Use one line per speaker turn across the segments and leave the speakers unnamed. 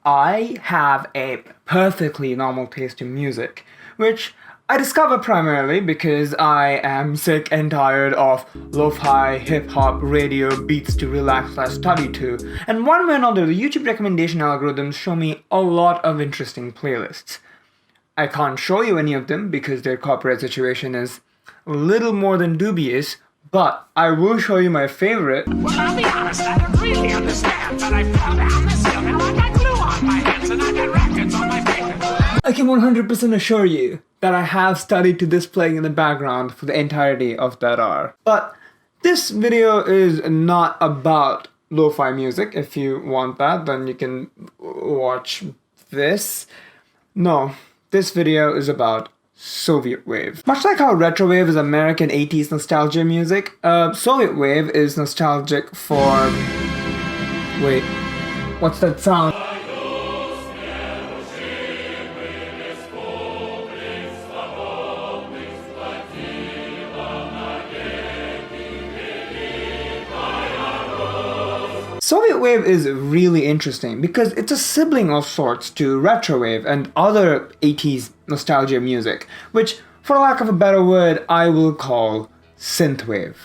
I have a perfectly normal taste in music, which I discover primarily because I am sick and tired of lo-fi, hip-hop, radio, beats to relax/study to, and one way or another the YouTube recommendation algorithms show me a lot of interesting playlists. I can't show you any of them because their copyright situation is a little more than dubious, but I will show you my favorite.
Well, I'll be honest, I don't really understand, but I fell down this hill and I got glue on my hands and I got rackets on my fingers.
I can 100% assure you that I have studied to this playing in the background for the entirety of that hour. But this video is not about lo-fi music. If you want that, then you can watch this. No, this video is about Sovietwave. Much like how retrowave is American 80s nostalgia music, Sovietwave is nostalgic for... Wait, what's that sound? Sovietwave is really interesting because it's a sibling of sorts to retrowave and other 80s nostalgia music, which, for lack of a better word, I will call synthwave.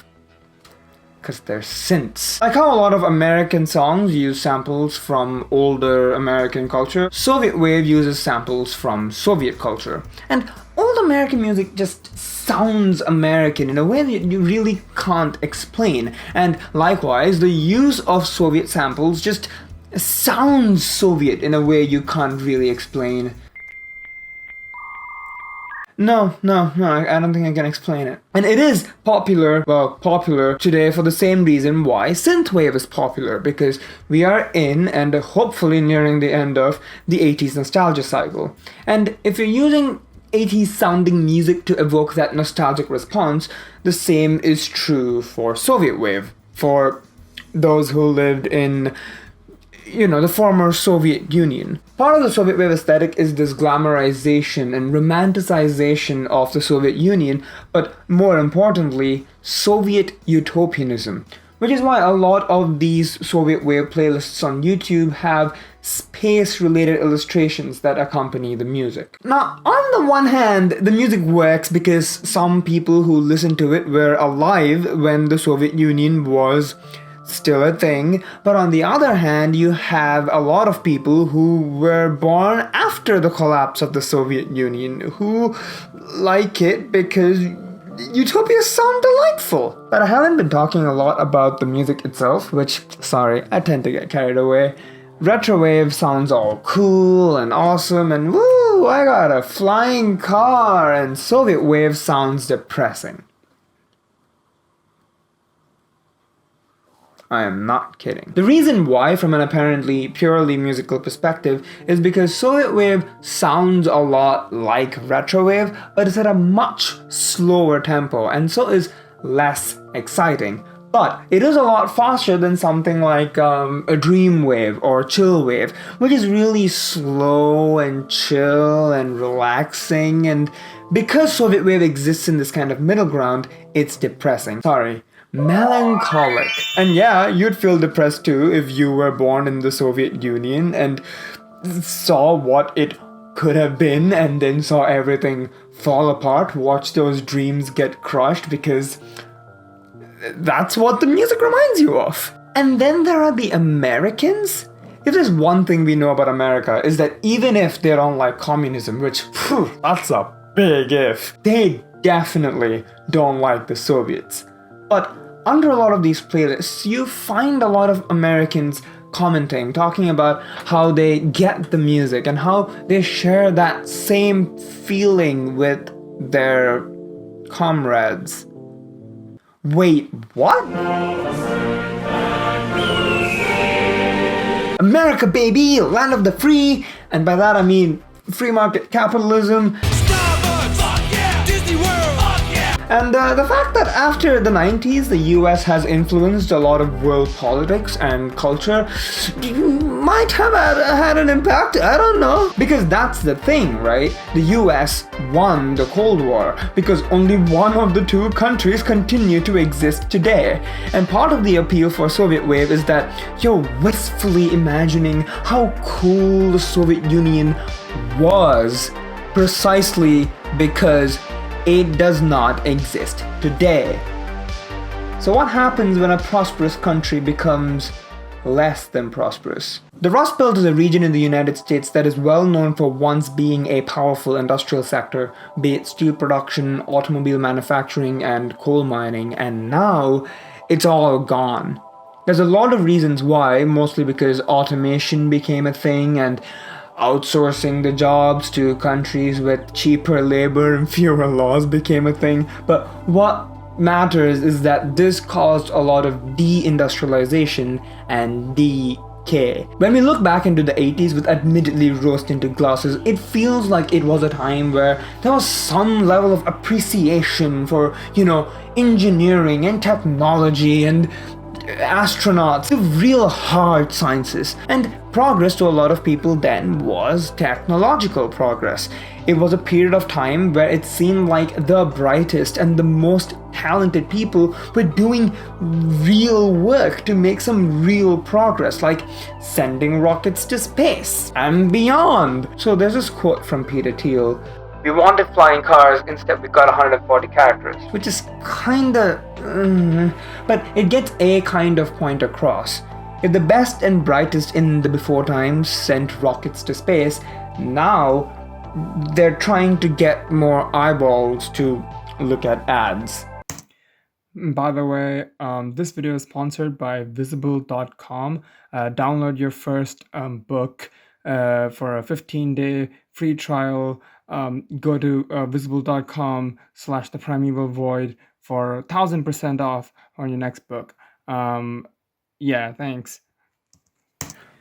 Because they're synths. Like how a lot of American songs use samples from older American culture, Sovietwave uses samples from Soviet culture. And old American music just sounds American in a way that you really can't explain. And likewise, the use of Soviet samples just sounds Soviet in a way you can't really explain. No, I don't think I can explain it. And it is popular today for the same reason why synthwave is popular, because we are in and hopefully nearing the end of the 80s nostalgia cycle. And if you're using 80s sounding music to evoke that nostalgic response, the same is true for Sovietwave. For those who lived in, the former Soviet Union. Part of the Sovietwave aesthetic is this glamorization and romanticization of the Soviet Union, but more importantly, Soviet utopianism. Which is why a lot of these Sovietwave playlists on YouTube have space-related illustrations that accompany the music. Now, on the one hand, the music works because some people who listen to it were alive when the Soviet Union was still a thing, but on the other hand, you have a lot of people who were born after the collapse of the Soviet Union who like it because utopias sound delightful. But I haven't been talking a lot about the music itself, which, sorry, I tend to get carried away. Retrowave sounds all cool and awesome and woo, I got a flying car, and Sovietwave sounds depressing. I am not kidding. The reason why, from an apparently purely musical perspective, is because Sovietwave sounds a lot like retrowave, but it's at a much slower tempo, and so is less exciting. But it is a lot faster than something like a dream wave or chill wave, which is really slow and chill and relaxing, and because Sovietwave exists in this kind of middle ground, it's depressing. Sorry. Melancholic. And yeah, you'd feel depressed too if you were born in the Soviet Union and saw what it could have been and then saw everything fall apart, watch those dreams get crushed, because that's what the music reminds you of. And then there are the Americans. If there's one thing we know about America, is that even if they don't like communism, which, that's a big if, they definitely don't like the Soviets. But under a lot of these playlists, you find a lot of Americans commenting, talking about how they get the music and how they share that same feeling with their comrades. Wait, what? America, baby, land of the free, and by that I mean free market capitalism. And the fact that after the 90s, the US has influenced a lot of world politics and culture might have had an impact, I don't know. Because that's the thing, right? The US won the Cold War because only one of the two countries continue to exist today. And part of the appeal for Sovietwave is that you're wistfully imagining how cool the Soviet Union was precisely because it does not exist today. So what happens when a prosperous country becomes less than prosperous? The Rust Belt is a region in the United States that is well known for once being a powerful industrial sector, be it steel production, automobile manufacturing, and coal mining, and now it's all gone. There's a lot of reasons why, mostly because automation became a thing and outsourcing the jobs to countries with cheaper labor and fewer laws became a thing. But what matters is that this caused a lot of deindustrialization and decay. When we look back into the 80s with admittedly rose-tinted glasses, it feels like it was a time where there was some level of appreciation for, engineering and technology and astronauts, the real hard sciences. And progress to a lot of people then was technological progress. It was a period of time where it seemed like the brightest and the most talented people were doing real work to make some real progress, like sending rockets to space and beyond. So there's this quote from Peter Thiel: "We wanted flying cars, instead we got 140 characters." Which is kinda... but it gets a kind of point across. If the best and brightest in the before times sent rockets to space, now they're trying to get more eyeballs to look at ads. By the way, this video is sponsored by visible.com. Download your first book for a 15-day free trial. Go to visible.com/theprimevalvoid for 1000% off on your next book. Yeah, thanks.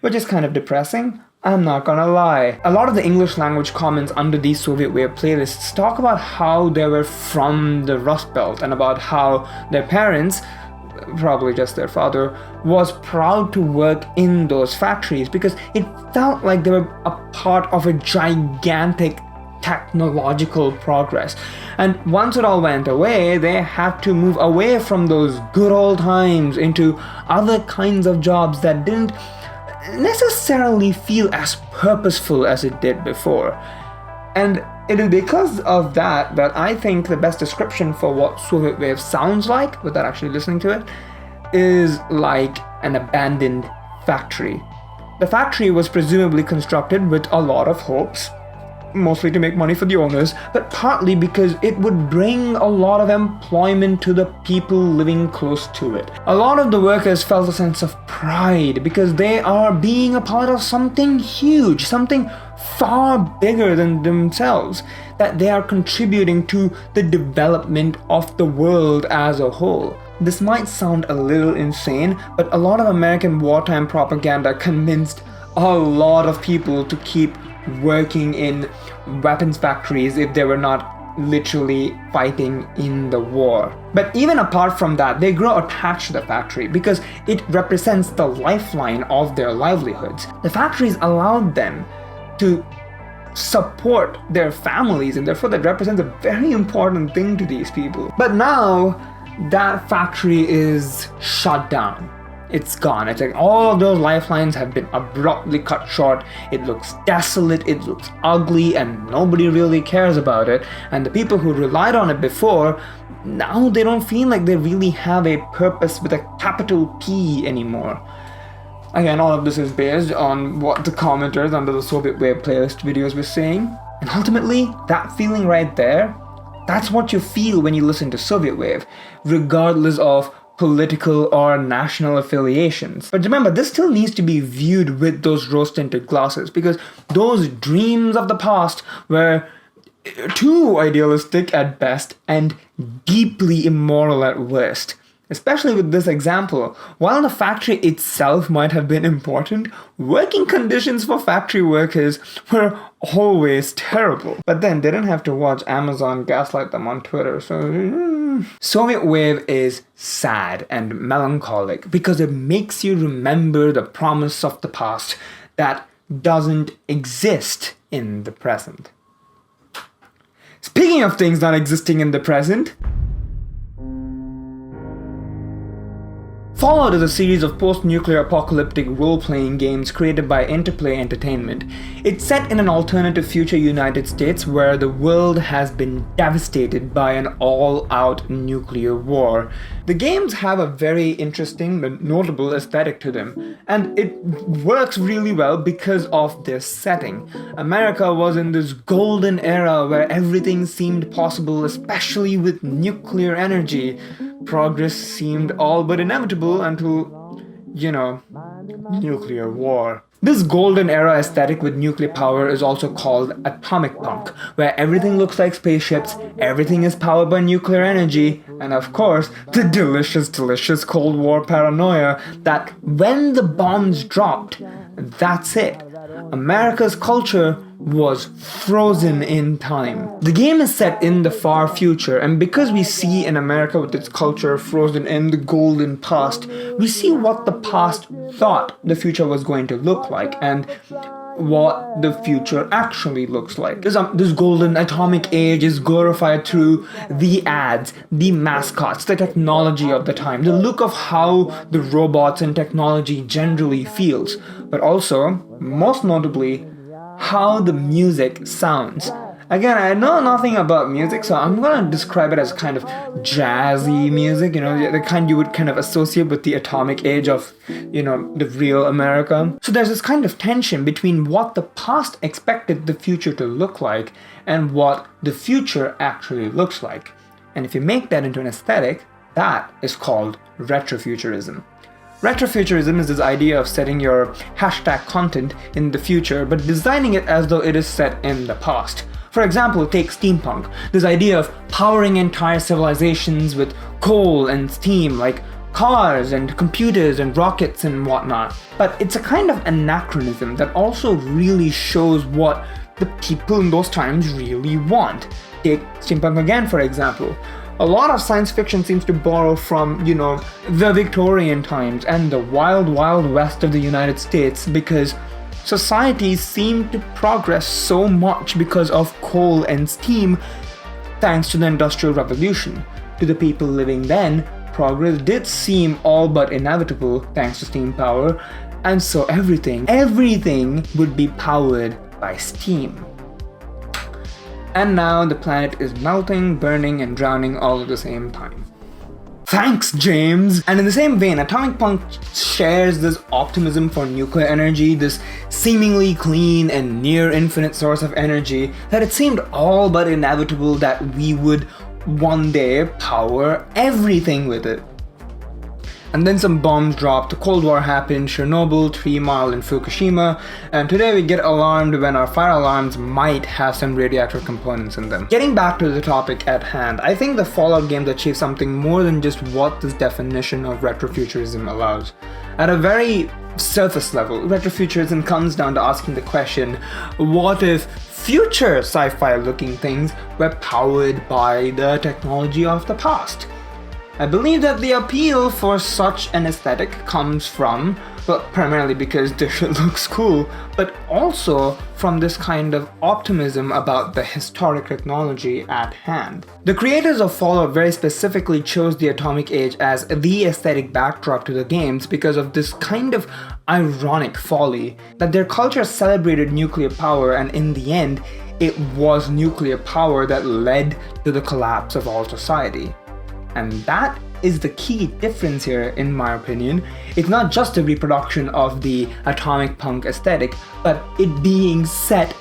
Which is kind of depressing, I'm not gonna lie. A lot of the English language comments under these Sovietwave playlists talk about how they were from the Rust Belt and about how their parents, probably just their father, was proud to work in those factories because it felt like they were a part of a gigantic technological progress. And once it all went away, they had to move away from those good old times into other kinds of jobs that didn't necessarily feel as purposeful as it did before. And it is because of that I think the best description for what Sovietwave sounds like, without actually listening to it, is like an abandoned factory. The factory was presumably constructed with a lot of hopes, mostly to make money for the owners, but partly because it would bring a lot of employment to the people living close to it. A lot of the workers felt a sense of pride because they are being a part of something huge, something far bigger than themselves, that they are contributing to the development of the world as a whole. This might sound a little insane, but a lot of American wartime propaganda convinced a lot of people to keep working in weapons factories if they were not literally fighting in the war. But even apart from that, they grow attached to the factory because it represents the lifeline of their livelihoods. The factories allowed them to support their families, and therefore that represents a very important thing to these people. But now that factory is shut down. It's gone. It's like all of those lifelines have been abruptly cut short. It looks desolate, it looks ugly, and nobody really cares about it. And the people who relied on it before, now they don't feel like they really have a purpose with a capital P anymore. Again, all of this is based on what the commenters under the Sovietwave playlist videos were saying. And ultimately, that feeling right there, that's what you feel when you listen to Sovietwave, regardless of political or national affiliations. But remember, this still needs to be viewed with those rose-tinted glasses, because those dreams of the past were too idealistic at best and deeply immoral at worst. Especially with this example, while the factory itself might have been important, working conditions for factory workers were always terrible. But then they didn't have to watch Amazon gaslight them on Twitter, so Sovietwave is sad and melancholic because it makes you remember the promise of the past that doesn't exist in the present. Speaking of things not existing in the present, Fallout is a series of post-nuclear apocalyptic role-playing games created by Interplay Entertainment. It's set in an alternative future United States where the world has been devastated by an all-out nuclear war. The games have a very interesting but notable aesthetic to them, and it works really well because of this setting. America was in this golden era where everything seemed possible, especially with nuclear energy. Progress seemed all but inevitable until, nuclear war. This golden era aesthetic with nuclear power is also called atomic punk, where everything looks like spaceships, everything is powered by nuclear energy, and of course, the delicious Cold War paranoia that when the bombs dropped, that's it. America's culture was frozen in time. The game is set in the far future, and because we see in America with its culture frozen in the golden past, we see what the past thought the future was going to look like and what the future actually looks like. This golden atomic age is glorified through the ads, the mascots, the technology of the time, the look of how the robots and technology generally feels, but also, most notably, how the music sounds. Again, I know nothing about music, so I'm gonna describe it as kind of jazzy music, the kind you would kind of associate with the atomic age of, the real America. So there's this kind of tension between what the past expected the future to look like and what the future actually looks like. And if you make that into an aesthetic, that is called retrofuturism. Retrofuturism is this idea of setting your hashtag content in the future, but designing it as though it is set in the past. For example, take steampunk, this idea of powering entire civilizations with coal and steam, like cars and computers and rockets and whatnot. But it's a kind of anachronism that also really shows what the people in those times really want. Take steampunk again, for example. A lot of science fiction seems to borrow from, the Victorian times and the wild, wild west of the United States because societies seem to progress so much because of coal and steam thanks to the Industrial Revolution. To the people living then, progress did seem all but inevitable thanks to steam power, and so everything would be powered by steam. And now the planet is melting, burning, and drowning all at the same time. Thanks, James! And in the same vein, atomic punk shares this optimism for nuclear energy, this seemingly clean and near infinite source of energy, that it seemed all but inevitable that we would one day power everything with it. And then some bombs dropped, the Cold War happened, Chernobyl, 3 Mile, and Fukushima, and today we get alarmed when our fire alarms might have some radioactive components in them. Getting back to the topic at hand, I think the Fallout games achieve something more than just what this definition of retrofuturism allows. At a very surface level, retrofuturism comes down to asking the question, what if future sci-fi looking things were powered by the technology of the past? I believe that the appeal for such an aesthetic comes from, primarily because the shit looks cool, but also from this kind of optimism about the historic technology at hand. The creators of Fallout very specifically chose the atomic age as the aesthetic backdrop to the games because of this kind of ironic folly that their culture celebrated nuclear power, and in the end, it was nuclear power that led to the collapse of all society. And that is the key difference here, in my opinion. It's not just a reproduction of the atomic punk aesthetic, but it being set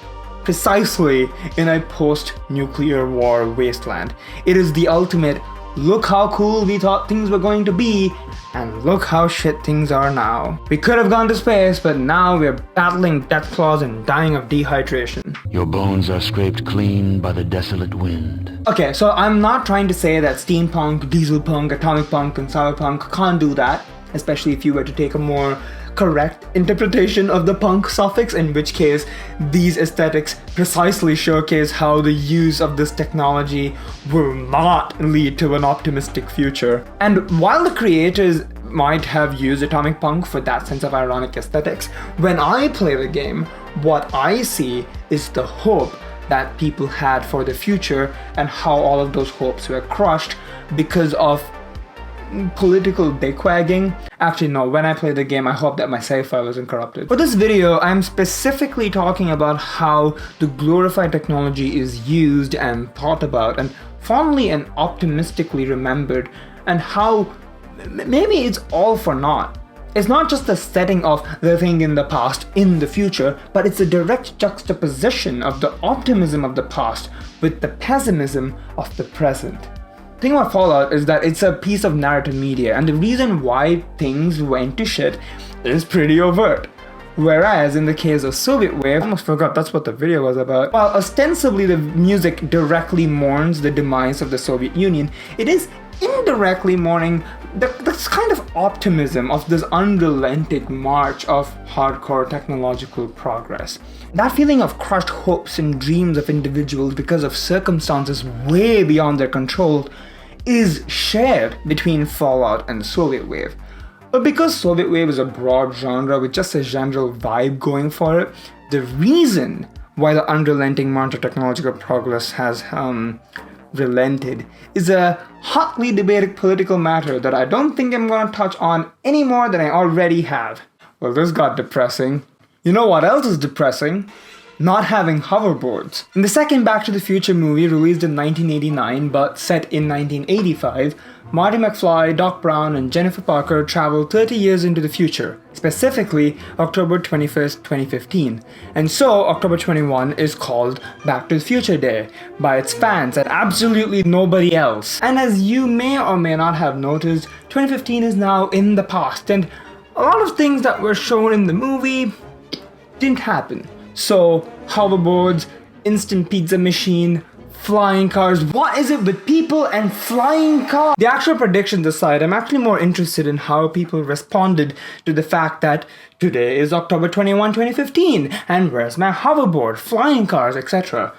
precisely in a post-nuclear war wasteland. It is the ultimate, look how cool we thought things were going to be, and look how shit things are now. We could have gone to space, but now we're battling death claws and dying of dehydration.
Your bones are scraped clean by the desolate wind.
Okay, so I'm not trying to say that steampunk, dieselpunk, atomic punk, and cyberpunk can't do that, especially if you were to take a more correct interpretation of the punk suffix, in which case these aesthetics precisely showcase how the use of this technology will not lead to an optimistic future. And while the creators might have used atomic punk for that sense of ironic aesthetics, when I play the game, what I see is the hope that people had for the future and how all of those hopes were crushed because of political dickwagging. Actually, no, when I play the game, I hope that my save file isn't corrupted. For this video, I'm specifically talking about how the glorified technology is used and thought about and fondly and optimistically remembered, and how maybe it's all for naught. It's not just the setting of the thing in the past in the future, but it's a direct juxtaposition of the optimism of the past with the pessimism of the present. The thing about Fallout is that it's a piece of narrative media, and the reason why things went to shit is pretty overt. Whereas in the case of Sovietwave, I almost forgot that's what the video was about. While ostensibly the music directly mourns the demise of the Soviet Union, it is indirectly mourning this kind of optimism of this unrelenting march of hardcore technological progress. That feeling of crushed hopes and dreams of individuals because of circumstances way beyond their control is shared between Fallout and Sovietwave. But because Sovietwave is a broad genre with just a general vibe going for it, the reason why the unrelenting march of technological progress has relented is a hotly debated political matter that I don't think I'm going to touch on any more than I already have. Well, this got depressing. You know what else is depressing? Not having hoverboards. In the second Back to the Future movie, released in 1989 but set in 1985, Marty McFly, Doc Brown, and Jennifer Parker travel 30 years into the future, specifically October 21st, 2015. And so, October 21 is called Back to the Future Day by its fans and absolutely nobody else. And as you may or may not have noticed, 2015 is now in the past, and a lot of things that were shown in the movie didn't happen. So, hoverboards, instant pizza machine, flying cars. What is it with people and flying cars? The actual predictions aside, I'm actually more interested in how people responded to the fact that today is October 21, 2015, and where's my hoverboard, flying cars, etc.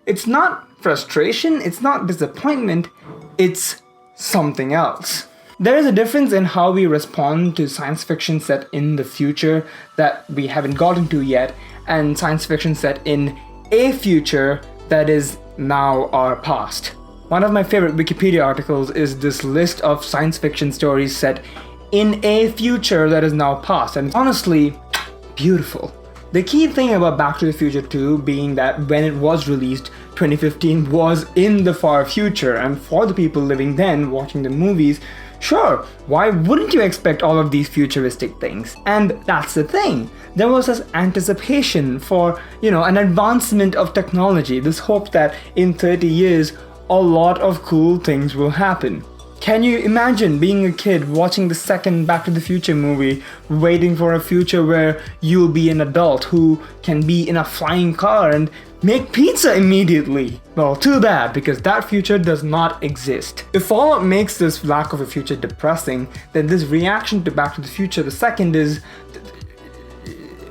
It's not frustration, it's not disappointment, it's something else. There is a difference in how we respond to science fiction set in the future that we haven't gotten to yet, and science fiction set in a future that is now our past. One of my favorite Wikipedia articles is this list of science fiction stories set in a future that is now past, and it's honestly beautiful. The key thing about Back to the Future 2 being that when it was released, 2015 was in the far future, and for the people living then watching the movies, sure, why wouldn't you expect all of these futuristic things? And that's the thing. There was this anticipation for, an advancement of technology, this hope that in 30 years, a lot of cool things will happen. Can you imagine being a kid watching the second Back to the Future movie, waiting for a future where you'll be an adult who can be in a flying car and make pizza immediately? Well, too bad, because that future does not exist. If Fallout makes this lack of a future depressing, then this reaction to Back to the Future the second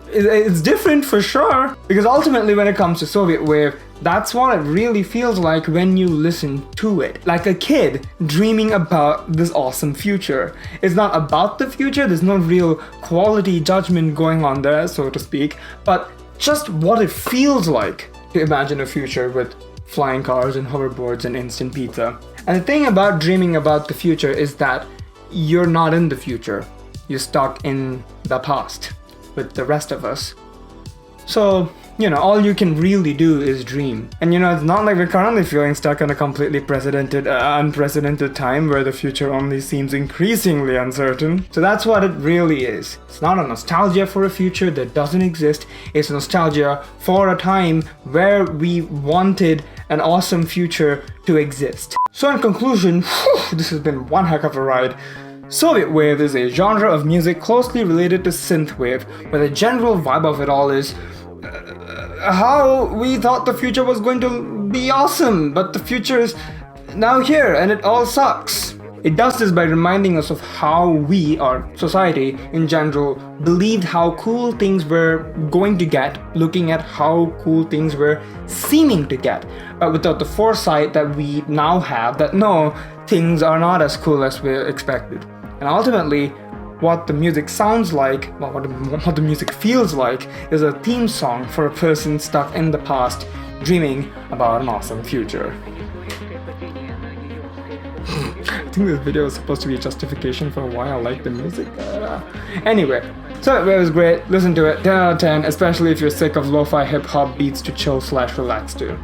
it's different for sure. Because ultimately when it comes to Sovietwave, that's what it really feels like when you listen to it. Like a kid dreaming about this awesome future. It's not about the future, there's no real quality judgment going on there, so to speak, but just what it feels like to imagine a future with flying cars and hoverboards and instant pizza. And the thing about dreaming about the future is that you're not in the future. You're stuck in the past with the rest of us. So, all you can really do is dream. And it's not like we're currently feeling stuck in a completely unprecedented time where the future only seems increasingly uncertain. So that's what it really is. It's not a nostalgia for a future that doesn't exist. It's nostalgia for a time where we wanted an awesome future to exist. So in conclusion, this has been one heck of a ride. Sovietwave is a genre of music closely related to synthwave, where the general vibe of it all is how we thought the future was going to be awesome, but the future is now here and it all sucks. It does this by reminding us of how we, our society in general, believed how cool things were going to get, looking at how cool things were seeming to get, but without the foresight that we now have that no, things are not as cool as we expected. And ultimately, what the music sounds like, well, what the music feels like, is a theme song for a person stuck in the past, dreaming about an awesome future. I think this video is supposed to be a justification for why I like the music. Anyway, Sovietwave is great. Listen to it. 10 out of 10, especially if you're sick of lo-fi hip-hop beats to chill/relax to.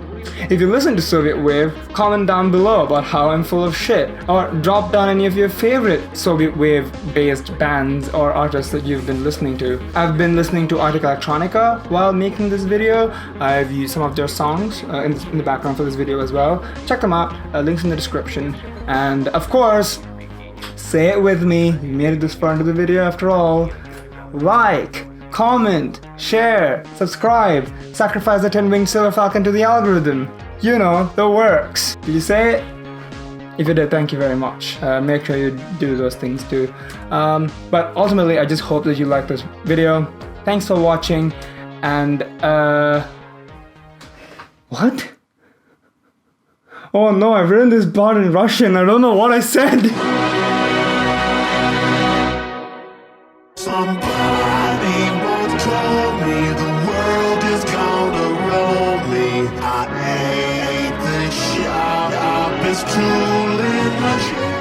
If you listen to Sovietwave, comment down below about how I'm full of shit, or drop down any of your favorite Sovietwave-based bands or artists that you've been listening to. I've been listening to Arctic Electronica while making this video. I've used some of their songs in the background for this video as well. Check them out, links in the description. And of course, say it with me, you made it this far into the video after all. Like, comment, share, subscribe, sacrifice the 10-winged silver falcon to the algorithm. You know, the works. Did you say it? If you did, thank you very much. Make sure you do those things too. But ultimately, I just hope that you like this video. Thanks for watching, and what? Oh no, I've written this part in Russian. I don't know what I said.
Somebody once told me the world is gonna roll me. I ain't the shop, it's too late.